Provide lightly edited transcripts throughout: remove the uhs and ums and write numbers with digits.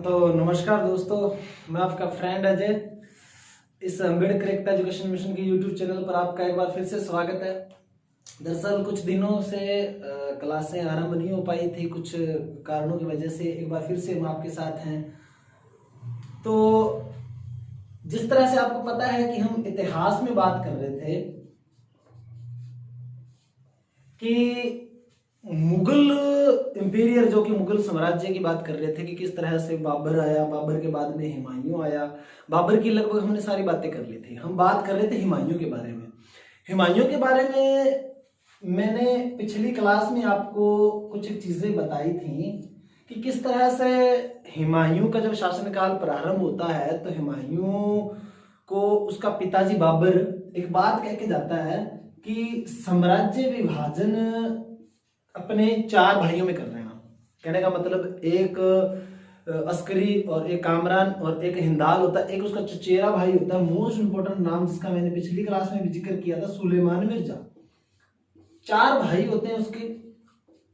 तो नमस्कार दोस्तों, मैं आपका फ्रेंड अजय। इस अम्बेडकर एकता एजुकेशन मिशन के यूट्यूब चैनल पर आपका एक बार फिर से स्वागत है। दरअसल कुछ दिनों से क्लासें आरंभ नहीं हो पाई थी, कुछ कारणों की वजह से एक बार फिर से हम आपके साथ हैं। तो जिस तरह से आपको पता है कि हम इतिहास में बात कर रहे थे कि मुगल इंपीरियर जो कि मुगल साम्राज्य की बात कर रहे थे कि किस तरह से बाबर आया, बाबर के बाद में हुमायूं आया। बाबर की लगभग हमने सारी बातें कर ली थी। हम बात कर रहे थे हुमायूं के बारे में। हुमायूं के बारे में मैंने पिछली क्लास में आपको कुछ चीजें बताई थी कि किस तरह से हुमायूं का जब शासनकाल प्रारंभ होता है तो हुमायूं को उसका पिताजी बाबर एक बात कह के जाता है कि साम्राज्य विभाजन अपने 4 भाइयों में कर लेना। कहने का मतलब एक अस्करी और एक कामरान और एक हिंदाल होता है, एक उसका चचेरा भाई होता है। मोस्ट इंपोर्टेंट नाम जिसका मैंने पिछली क्लास में भी जिक्र किया था, सुलेमान मिर्जा। 4 भाई होते हैं उसके।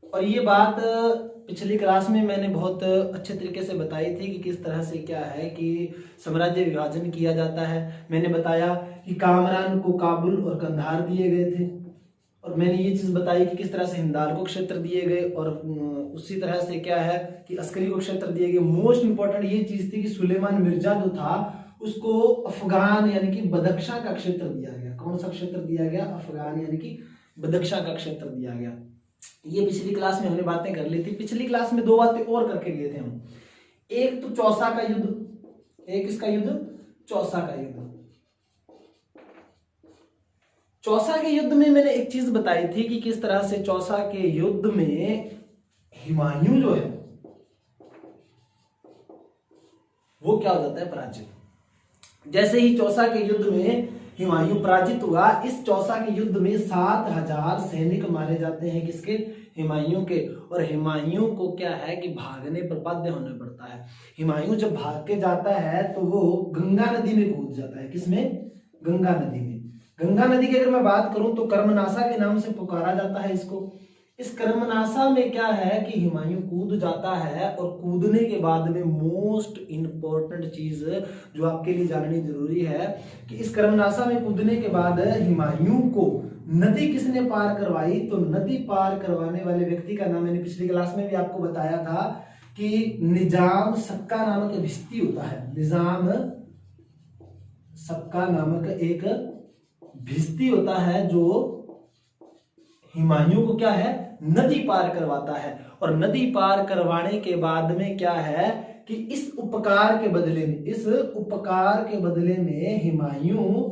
और ये बात पिछली क्लास में मैंने बहुत अच्छे तरीके से बताई थी कि किस तरह से क्या है कि साम्राज्य विभाजन किया जाता है। मैंने बताया कि कामरान को काबुल और कंधार दिए गए थे, और मैंने ये चीज बताई कि किस तरह से हिंदाल को क्षेत्र दिए गए, और उसी तरह से क्या है कि अस्करी को क्षेत्र दिए गए। मोस्ट इंपॉर्टेंट ये चीज थी कि सुलेमान मिर्जा जो था उसको अफगान यानी कि बदख्शां का क्षेत्र दिया गया। कौन सा क्षेत्र दिया गया? अफगान यानी कि बदख्शां का क्षेत्र दिया गया। ये पिछली क्लास में हमने बातें कर ली थी। पिछली क्लास में 2 बातें और करके गए थे हम। एक तो चौसा का युद्ध, एक इसका युद्ध चौसा का युद्ध। चौसा के युद्ध में मैंने एक चीज बताई थी कि किस तरह से चौसा के युद्ध में हुमायूं जो है वो क्या हो जाता है? पराजित। जैसे ही चौसा के युद्ध में हुमायूं पराजित हुआ, इस चौसा के युद्ध में 7000 सैनिक मारे जाते हैं। किसके? हुमायूं के। और हुमायूं को क्या है कि भागने पर बाध्य होना पड़ता है। हुमायूं जब भाग के जाता है तो वो गंगा नदी में कूद जाता है। किसमें? गंगा नदी में। गंगा नदी की अगर मैं बात करूं तो कर्मनासा के नाम से पुकारा जाता है इसको। इस कर्मनासा में क्या है कि हुमायूं कूद जाता है, और कूदने के बाद में मोस्ट इंपॉर्टेंट चीज जो आपके लिए जाननी जरूरी है कि इस कर्मनासा में कूदने के बाद हुमायूं को नदी किसने पार करवाई? तो नदी पार करवाने वाले व्यक्ति का नाम मैंने पिछली क्लास में भी आपको बताया था कि निजाम सक्का नामक एक भिस्ती होता है। निजाम सक्का नामक एक भिस्ती होता है जो हुमायूं को क्या है? नदी पार करवाता है। और नदी पार करवाने के बाद में क्या है कि इस उपकार के बदले में हुमायूं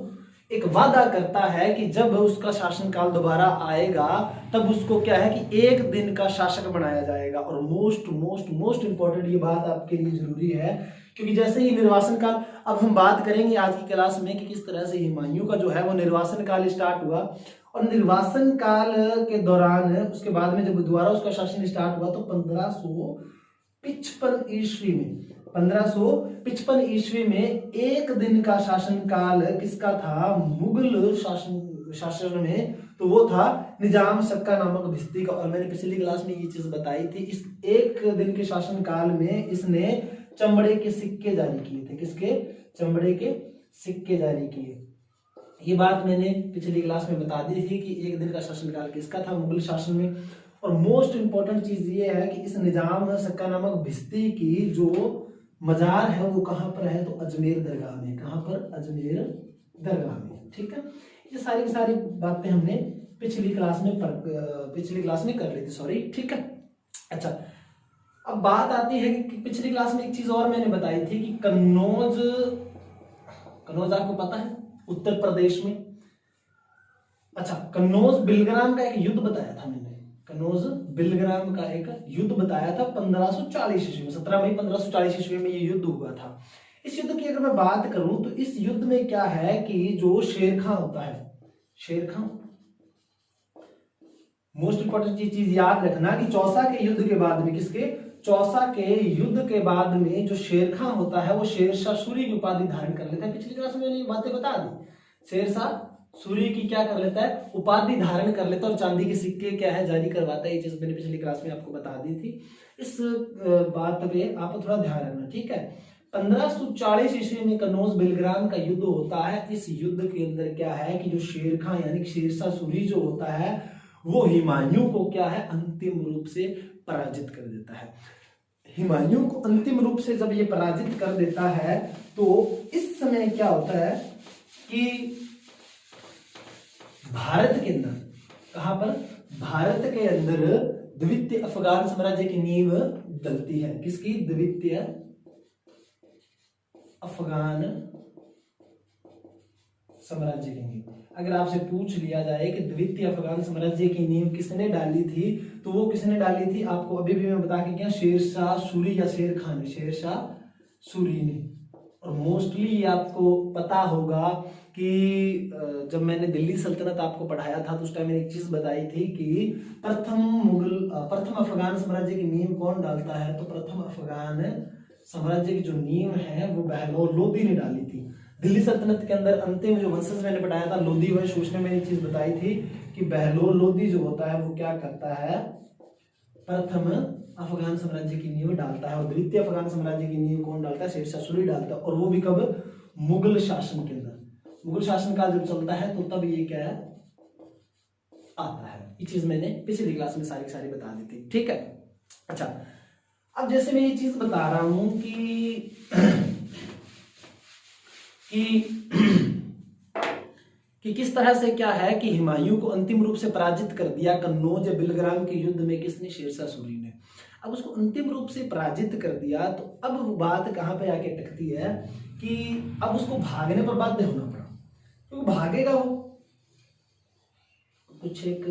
एक वादा करता है कि जब उसका शासनकाल दोबारा आएगा तब उसको क्या है कि 1 दिन का शासक बनाया जाएगा। और मोस्ट इंपॉर्टेंट ये बात आपके लिए जरूरी है, क्योंकि जैसे ही निर्वासन काल, अब हम बात करेंगे आज की क्लास में कि किस तरह से हुमायूं का जो है वो निर्वासन काल स्टार्ट हुआ। और निर्वासन काल के दौरान उसके बाद में जब दोबारा उसका शासन स्टार्ट हुआ तो 1555 ईस्वी में 1 दिन का शासनकाल किसका था? मुगल शासन में। तो वो था निजाम सक्का नामक भिस्ती का। और मैंने पिछली क्लास में ये चीज बताई थी, इस 1 दिन के शासनकाल में इसने चमड़े के सिक्के जारी किए थे। किसके? चमड़े के सिक्के जारी किए। ये बात मैंने पिछली क्लास में बता दी थी कि 1 दिन का शासनकाल किसका था मुगल शासन में। और मोस्ट इंपॉर्टेंट चीज ये है कि इस निजाम सक्का नामक भिस्ती की जो मजार है वो कहां पर है? तो अजमेर दरगाह में। कहां पर? अजमेर दरगाह में। ठीक है, ये सारी की सारी बातें हमने पिछली क्लास में कर ली थी। सॉरी, ठीक है। अच्छा, अब बात आती है कि पिछली क्लास में एक चीज और मैंने बताई थी कि कन्नौज आपको पता है उत्तर प्रदेश में। अच्छा, कन्नौज बिलग्राम का एक युद्ध बताया था मैंने। कन्नौज बिलग्राम का एक युद्ध बताया था 1540 ईस्वी में। 17 मई 1540 ईस्वी में ये युद्ध हुआ था। इस युद्ध की अगर मैं बात करूं तो इस युद्ध में क्या है कि जो शेर खां होता है, शेर खां, मोस्ट इंपॉर्टेंट चीज याद रखना कि चौसा के युद्ध के बाद में किसके? चौसा के युद्ध के बाद में जो शेर खां होता है वो शेरशाह सूरी की उपाधि धारण कर लेता है। पिछली क्लास में मैंने ये बातें बता दी। शेरशाह सूरी की क्या कर लेता है, उपाधि धारण कर लेता है और चांदी के सिक्के क्या है जारी करवाता है। ये चीज मैंने पिछली क्लास में आपको बता दी थी। इस बात पे आप थोड़ा ध्यान रखना, ठीक है। 1540 ईस्वी में कनौज बिलग्राम का युद्ध होता है। इस युद्ध के अंदर क्या है कि जो शेर खां यानी शेरशाह सूरी जो होता है वो हुमायूं को क्या है अंतिम रूप से पराजित कर देता है। हुमायूं को अंतिम रूप से जब ये पराजित कर देता है तो इस समय क्या होता है कि भारत के अंदर, कहां पर, भारत के अंदर द्वितीय अफगान साम्राज्य की नींव डलती है। किसकी, द्वितीय अफगान साम्राज्य की नींव। अगर आपसे पूछ लिया जाए कि द्वितीय अफगान साम्राज्य की नींव किसने डाली थी, तो वो किसने डाली थी, आपको अभी भी मैं बता के क्या, शेरशाह सूरी या शेर खान ने, शेरशाह सूरी ने। और मोस्टली ये आपको पता होगा कि जब मैंने दिल्ली सल्तनत आपको पढ़ाया था तो उस टाइम मैंने एक चीज बताई थी कि प्रथम अफगान साम्राज्य की नींव कौन डालता है, तो प्रथम अफगान साम्राज्य की जो नींव है वो बहलोल लोदी ने डाली थी। दिल्ली सल्तनत के अंदर अंतिम जो वंशज मैंने पढ़ाया था लोदी वंश, उसमें मैंने एक चीज बताई थी कि बहलोल लोदी जो होता है वो क्या करता है, प्रथम अफगान साम्राज्य की नींव डालता है। और द्वितीय अफगान साम्राज्य की नींव कौन डालता है, शेरशाह सूरी डालता है। और वो भी कब, मुगल शासन के अंदर, मुगल शासन काल जब चलता है तो तब ये क्या है आता है। ये चीज मैंने पिछली क्लास में सारी बता दी थी, ठीक है। अच्छा, अब जैसे मैं ये चीज बता रहा हूं कि किस तरह से क्या है कि हुमायूं को अंतिम रूप से पराजित कर दिया कन्नौज या बिलग्राम के युद्ध में, किसने, शेरशाह सूरी ने। अब उसको अंतिम रूप से पराजित कर दिया तो अब वो बात कहां पे आके अटकती है कि अब उसको भागने पर बाध्य होना पड़ा, क्योंकि भागेगा वो। कुछ एक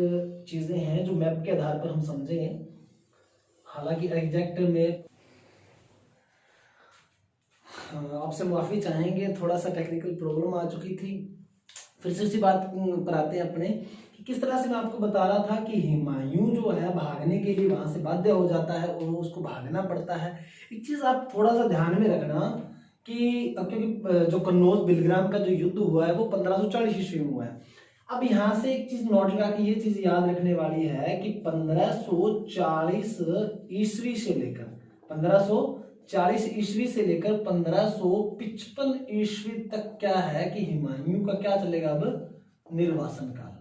चीजें हैं जो मैप के आधार पर हम समझेंगे, हालांकि एग्जैक्ट में आपसे माफी चाहेंगे, थोड़ा सा टेक्निकल प्रॉब्लम आ चुकी थी। फिर से उसी बात पर आते हैं अपने कि किस तरह से मैं आपको बता रहा था कि हुमायूं जो है भागने के लिए वहां से बाध्य हो जाता है और उसको भागना पड़ता है। एक चीज आप थोड़ा सा ध्यान में रखना कि क्योंकि जो कन्नौज बिलग्राम का जो युद्ध हुआ है वो 1540 ईस्वी में हुआ है। अब यहाँ से एक चीज नोट लगा कि ये चीज याद रखने वाली है कि 1540 ईस्वी से लेकर 1540 ईस्वी से लेकर 1555 ईस्वी तक क्या है कि हुमायूं का क्या चलेगा, अब निर्वासन काल।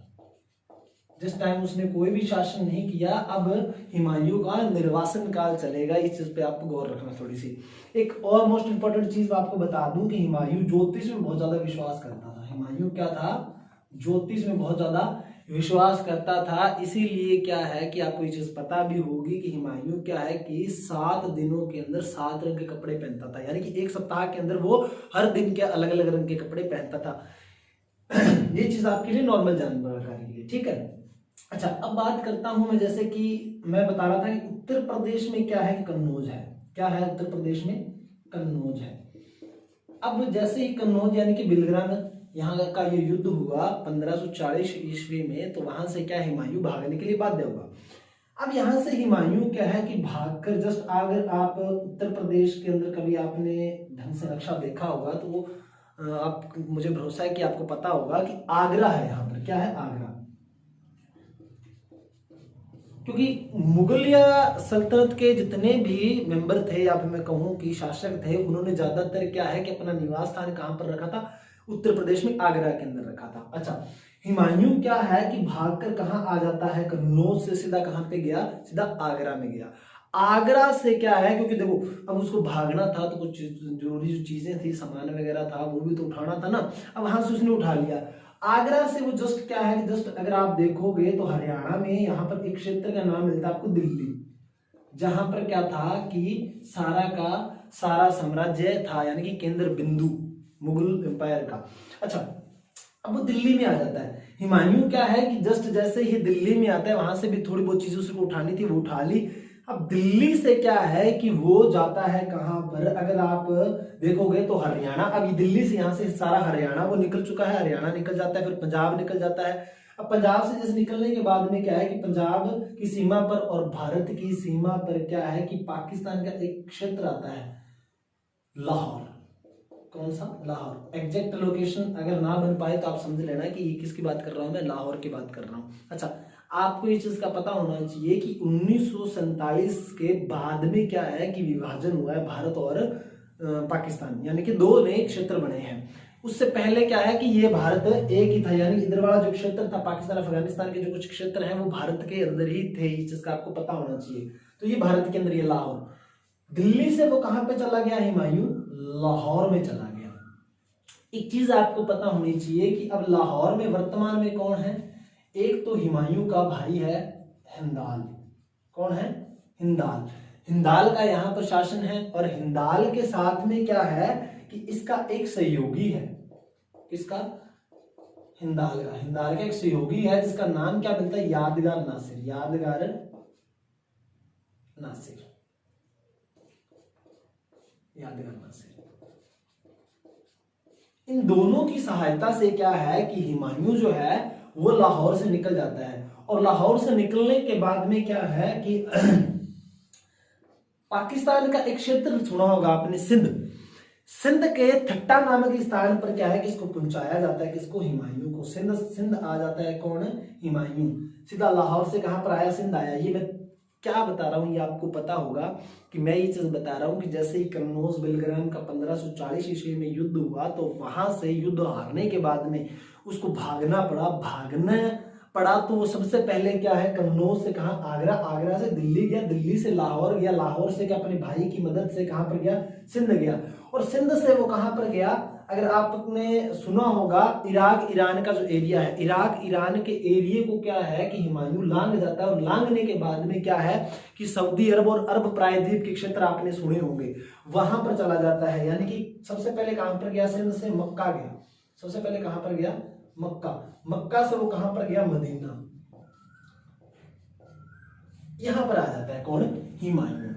जिस टाइम उसने कोई भी शासन नहीं किया, अब हुमायूं का निर्वासन काल चलेगा। इस चीज पे आपको गौर रखना थोड़ी सी। एक और मोस्ट इंपोर्टेंट चीज मैं आपको बता दूं कि हुमायूं ज्योतिष में बहुत ज्यादा विश्वास करता था। हुमायूं क्या था, ज्योतिष में बहुत ज्यादा विश्वास करता था। इसीलिए क्या है कि आपको ये चीज पता भी होगी कि हुमायूं क्या है कि 7 दिनों के अंदर 7 रंग के कपड़े पहनता था, यानी कि एक सप्ताह के अंदर वो हर दिन के अलग अलग रंग के कपड़े पहनता था। ये चीज आपके लिए नॉर्मल जानकारी के लिए, ठीक है। अच्छा, अब बात करता हूं मैं, जैसे कि मैं बता रहा था कि उत्तर प्रदेश में क्या है कि कन्नौज है। क्या है उत्तर प्रदेश में, कन्नौज है। अब जैसे ही कन्नौज यानी कि बिलग्राम यहाँ का ये युद्ध हुआ 1540 ईस्वी में, तो वहां से क्या हुमायूं भागने के लिए बाध्य हुआ। अब यहाँ से हुमायूं क्या है कि भागकर जस्ट, अगर आप उत्तर प्रदेश के अंदर कभी आपने ढंग से नक्शा देखा होगा तो वो आप, मुझे भरोसा है कि आपको पता होगा कि आगरा है। यहाँ पर क्या है, आगरा। क्योंकि मुगलिया सल्तनत के जितने भी मेंबर थे या फिर मैं कहूं कि शासक थे, उन्होंने ज्यादातर क्या है कि अपना निवास स्थान कहां पर रखा था, उत्तर प्रदेश में आगरा के अंदर रखा था। अच्छा, हुमायूं क्या है कि भागकर कहां आ जाता है, कन्नौज से सीधा कहां पे गया, सीधा आगरा में गया। आगरा से क्या है, क्योंकि देखो अब उसको भागना था तो कुछ जरूरी जो चीजें थी, सामान वगैरह था, वो भी तो उठाना था ना। अब वहां से उसने उठा लिया। आगरा से वो जस्ट क्या है, जस्ट अगर आप देखोगे तो हरियाणा में यहाँ पर एक क्षेत्र का नाम मिलता है आपको, दिल्ली, जहां पर क्या था कि सारा का सारा साम्राज्य था, यानी कि केंद्र बिंदु मुगल एम्पायर का। अच्छा, अब वो दिल्ली में आ जाता है। हुमायूं क्या है कि जस्ट जैसे ही दिल्ली में आता है, वहां से भी थोड़ी बहुत चीजें उसको उठानी थी, वो उठा ली। अब दिल्ली से क्या है कि वो जाता है कहां पर, अगर आप देखोगे तो हरियाणा। अभी दिल्ली से यहां से सारा हरियाणा वो निकल चुका है, हरियाणा निकल जाता है, फिर पंजाब निकल जाता है। अब पंजाब से जैसे निकलने के बाद में क्या है कि पंजाब की सीमा पर और भारत की सीमा पर क्या है कि पाकिस्तान का एक क्षेत्र आता है, लाहौर। कौन सा? लाहौर। एग्जैक्ट लोकेशन अगर ना बन पाए तो आप समझ लेना कि ये किसकी बात कर रहा हूं मैं, लाहौर की बात कर रहा हूं। अच्छा, आपको ये चीज का पता होना चाहिए कि 1947 के बाद में क्या है कि विभाजन हुआ है भारत और पाकिस्तान, यानी कि दो नए क्षेत्र बने हैं। उससे पहले क्या है कि ये भारत एक ही था, यानी इधर वाला जो क्षेत्र था पाकिस्तान अफगानिस्तान के जो कुछ क्षेत्र हैं वो भारत के अंदर ही थे, इस चीज का आपको पता होना चाहिए। तो ये भारत के अंदर ये लाहौर, दिल्ली से वो कहां पे चला गया? हुमायूं लाहौर में चला गया। एक चीज आपको पता होनी चाहिए कि अब लाहौर में वर्तमान में कौन है? एक तो हुमायूं का भाई है हिंदाल। कौन है? हिंदाल। हिंदाल का यहां पर शासन है, और हिंदाल के साथ में क्या है कि इसका एक सहयोगी है। किसका? हिंदाल का। हिंदाल का एक सहयोगी है जिसका नाम क्या मिलता है? यादगार नासिर। यादगार नासिर। यादगार नासिर। इन दोनों की सहायता से क्या है कि हुमायूं जो है वो लाहौर से निकल जाता है, और लाहौर से निकलने के बाद में क्या है कि पाकिस्तान का एक क्षेत्र सुना होगा आपने, सिंध। सिंध के थट्टा नामक स्थान पर क्या है कि इसको पहुंचाया जाता है। किसको? हुमायूं को। सिंध सिंध आ जाता है कौन? हुमायूं। सीधा लाहौर से कहां पर आया? सिंध आया। ये मैं क्या बता रहा हूं ये आपको पता होगा कि मैं ये चीज बता रहा हूं कि जैसे ही कन्नौज बेलग्राम का 1540 ईस्वी में युद्ध हुआ तो वहां से युद्ध हारने के बाद में उसको भागना पड़ा तो वो सबसे पहले क्या है, कन्नौज से कहा? आगरा। आगरा से दिल्ली गया, दिल्ली से लाहौर गया, लाहौर से क्या अपने भाई की मदद से कहां पर गया? सिंध गया। और सिंध से वो कहां पर गया? अगर आपने सुना होगा इराक ईरान का जो एरिया है, इराक ईरान के एरिया को क्या है कि हुमायूं लांग जाता है, और लांगने के बाद में क्या है कि सऊदी अरब और अरब प्रायद्वीप के क्षेत्र आपने सुने होंगे, वहां पर चला जाता है। यानी कि सबसे पहले कहां पर गया? सिंध से मक्का गया। सबसे पहले कहां पर गया? मक्का। मक्का से वो कहां पर गया? मदीना। यहां पर आ जाता है कौन? हुमायूं।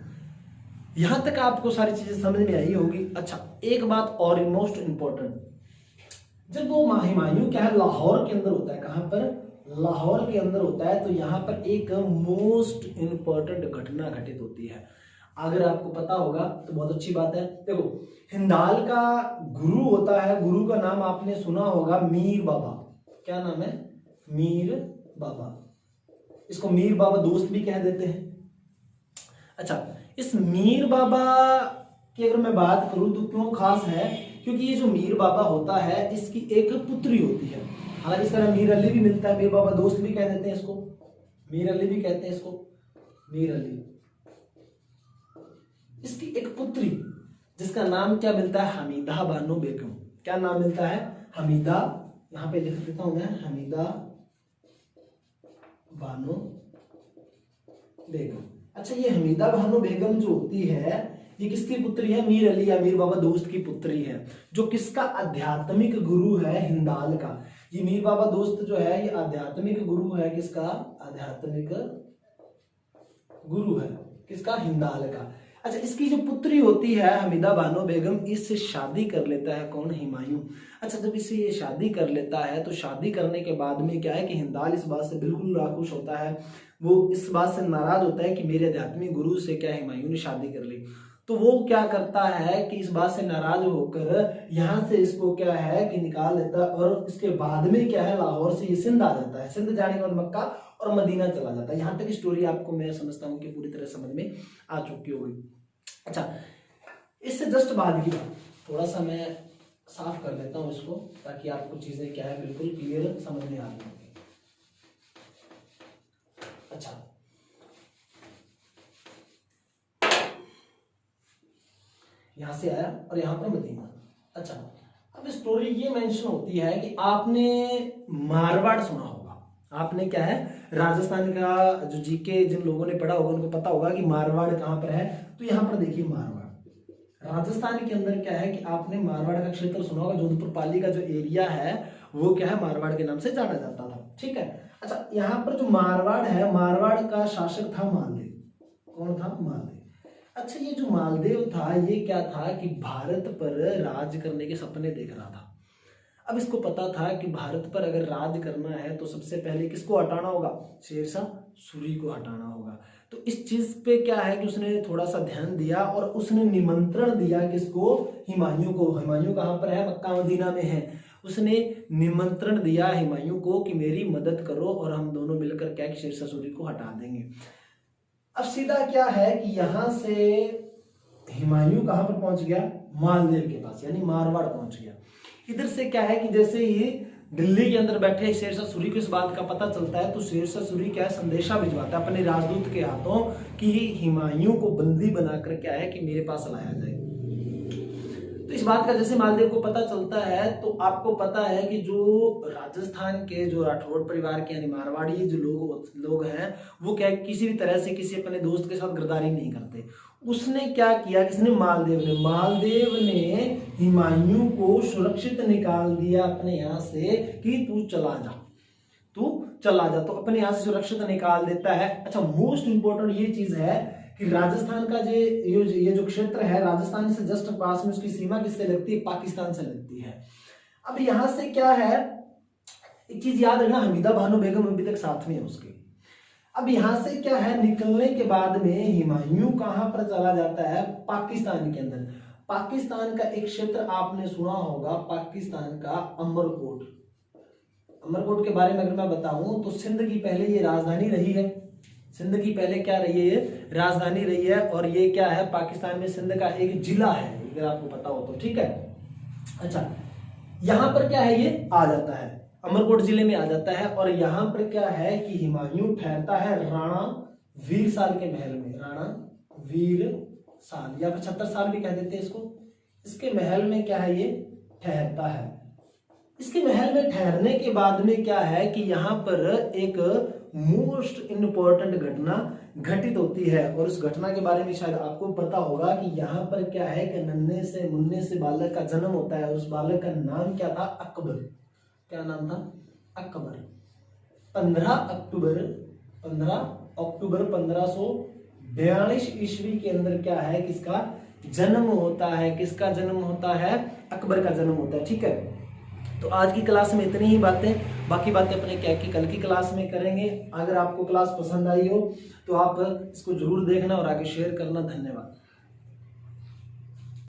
यहां तक आपको सारी चीजें समझ में आई होगी। अच्छा, एक बात और मोस्ट इंपॉर्टेंट, जब वो हुमायूं क्या है लाहौर के अंदर होता है, कहां पर? लाहौर के अंदर होता है, तो यहां पर एक मोस्ट इंपॉर्टेंट घटना घटित होती है। अगर आपको पता होगा तो बहुत अच्छी बात है। देखो, हिंदाल का गुरु होता है, गुरु का नाम आपने सुना होगा मीर बाबा। क्या नाम है? मीर बाबा। इसको मीर बाबा दोस्त भी कह देते हैं। अच्छा, इस मीर बाबा की अगर मैं बात करूं तो क्यों खास है? क्योंकि ये जो मीर बाबा होता है इसकी एक पुत्री होती है। हालांकि इसका नाम मीर अली भी मिलता है, मीर बाबा दोस्त भी कह देते हैं इसको, मीर अली भी कहते हैं इसको, मीर अली। इसकी एक पुत्री जिसका नाम क्या मिलता है? हमीदा बानो बेगम। क्या नाम मिलता है? हमीदा। यहां पे लिख देता हूं मैं, हमीदा बानो बेगम। अच्छा, ये हमीदा बानो बेगम जो होती है ये किसकी पुत्री है? मीर अली या मीर बाबा दोस्त की पुत्री है, जो किसका? आध्यात्मिक गुरु है हिंदाल का। ये मीर बाबा दोस्त जो है ये आध्यात्मिक गुरु है। किसका? आध्यात्मिक गुरु है। किसका? हिंदाल का। अच्छा, इसकी जो पुत्री होती है हमीदा बानो बेगम, इससे शादी कर लेता है कौन? हुमायूं। अच्छा, जब इससे ये शादी कर लेता है तो शादी करने के बाद में क्या है कि हिंदाल इस बात से बिल्कुल नाखुश होता है, वो इस बात से नाराज होता है कि मेरे आध्यात्मिक गुरु से क्या हुमायूं ने शादी कर ली। तो वो क्या करता है कि इस बात से नाराज होकर यहां से इसको क्या है कि निकाल देता है, और इसके बाद में क्या है लाहौर से ये सिंध आ जाता है। सिंध जाने के बाद मक्का और मदीना चला जाता है। यहां तक स्टोरी आपको मैं समझता हूं कि पूरी तरह समझ में आ चुकी होगी। अच्छा, इससे जस्ट बाद की बात थोड़ा सा मैं साफ कर देता हूं इसको, ताकि आपको चीजें क्या है बिल्कुल क्लियर समझ में आ रही होगी। अच्छा, यहां से आया और यहां पर मदीना। अच्छा, अब स्टोरी ये मेंशन होती है कि आपने मारवाड़ सुना होगा। आपने क्या है राजस्थान का जो जीके जिन लोगों ने पढ़ा होगा उनको पता होगा कि मारवाड़ कहां पर है। तो यहां पर देखिए मारवाड़ राजस्थान के अंदर क्या है कि आपने मारवाड़ का क्षेत्र सुना होगा। जोधपुर पाली का जो एरिया है वो क्या है मारवाड़ के नाम से जाना जाता था। ठीक है। अच्छा, यहाँ पर जो मारवाड़ है, मारवाड़ का शासक था मालदेव। कौन था? मालदेव। अच्छा, ये जो मालदेव था ये क्या था कि भारत पर राज करने के सपने देख रहा था। अब इसको पता था कि भारत पर अगर राज करना है तो सबसे पहले किसको हटाना होगा? शेरशाह सूरी को हटाना होगा। तो इस चीज पे क्या है कि उसने थोड़ा सा ध्यान दिया और उसने निमंत्रण दिया किसको, हुमायूं को। हुमायूं कहाँ पर है, मक्का मदीना में है। उसने निमंत्रण दिया हुमायूं को कि मेरी मदद करो और हम दोनों मिलकर क्या कि शेरशाह सूरी को हटा देंगे। अब सीधा क्या है कि यहां से हुमायूं कहां पर पहुंच गया, मालदेव के पास, यानी मारवाड़ पहुंच गया। इधर से क्या है कि जैसे ही दिल्ली के अंदर बैठे शेरशाह सूरी को इस बात का पता चलता है तो शेरशाह सूरी क्या है, संदेशा भिजवाता है अपने राजदूत के हाथों कि हुमायूं को बंदी बनाकर क्या है कि मेरे पास लाया जाए। तो इस बात का जैसे मालदेव को पता चलता है तो आपको पता है कि जो राजस्थान के जो राठौड़ परिवार के यानी मारवाड़ी जो लोग हैं वो क्या किसी भी तरह से किसी अपने दोस्त के साथ गद्दारी नहीं करते। उसने क्या किया, किसने, मालदेव ने हुमायूं को सुरक्षित निकाल दिया अपने यहाँ से कि तू चला जा। तो अपने यहाँ से सुरक्षित निकाल देता है। अच्छा, मोस्ट इंपोर्टेंट ये चीज है कि राजस्थान का ये जो क्षेत्र है, राजस्थान से जस्ट पास में उसकी सीमा किससे लगती है, पाकिस्तान से लगती है। अब यहां से क्या है, एक चीज याद रखना, हमीदा बानो बेगम अभी तक साथ में है उसके। अब यहां से क्या है, निकलने के बाद में हुमायूं कहां पर चला जाता है, पाकिस्तान के अंदर। पाकिस्तान का एक क्षेत्र आपने सुना होगा, पाकिस्तान का अमरकोट। अमरकोट के बारे में अगर मैं बताऊं तो सिंध की पहले ये राजधानी रही है। सिंध की पहले क्या रही है, ये राजधानी रही है। और ये क्या है, पाकिस्तान में सिंध का एक जिला है, अगर आपको पता हो तो, ठीक है। अच्छा, यहां पर क्या है, ये आ जाता है, अमरकोट जिले में आ जाता है। और यहां पर क्या है कि हुमायूं ठहरता है राणा वीर साल के महल में, राणा वीर साल या 75 साल भी कह देते हैं इसको। इसके महल में क्या है, ये ठहरता है। इसके महल में ठहरने के बाद में क्या है कि यहाँ पर एक मोस्ट इंपॉर्टेंट घटना घटित होती है। और उस घटना के बारे में शायद आपको पता होगा कि यहाँ पर क्या है कि नन्हे से मुन्ने से बालक का जन्म होता है। उस बालक का नाम क्या था, अकबर। क्या नाम था, अकबर। 15 अक्टूबर 1542 ईस्वी के अंदर क्या है, किसका जन्म होता है, किसका जन्म होता है, अकबर का जन्म होता है, ठीक है। तो आज की क्लास में इतनी ही बातें, बाकी बातें अपने क्या की कल की क्लास में करेंगे। अगर आपको क्लास पसंद आई हो तो आप इसको जरूर देखना और आगे शेयर करना। धन्यवाद।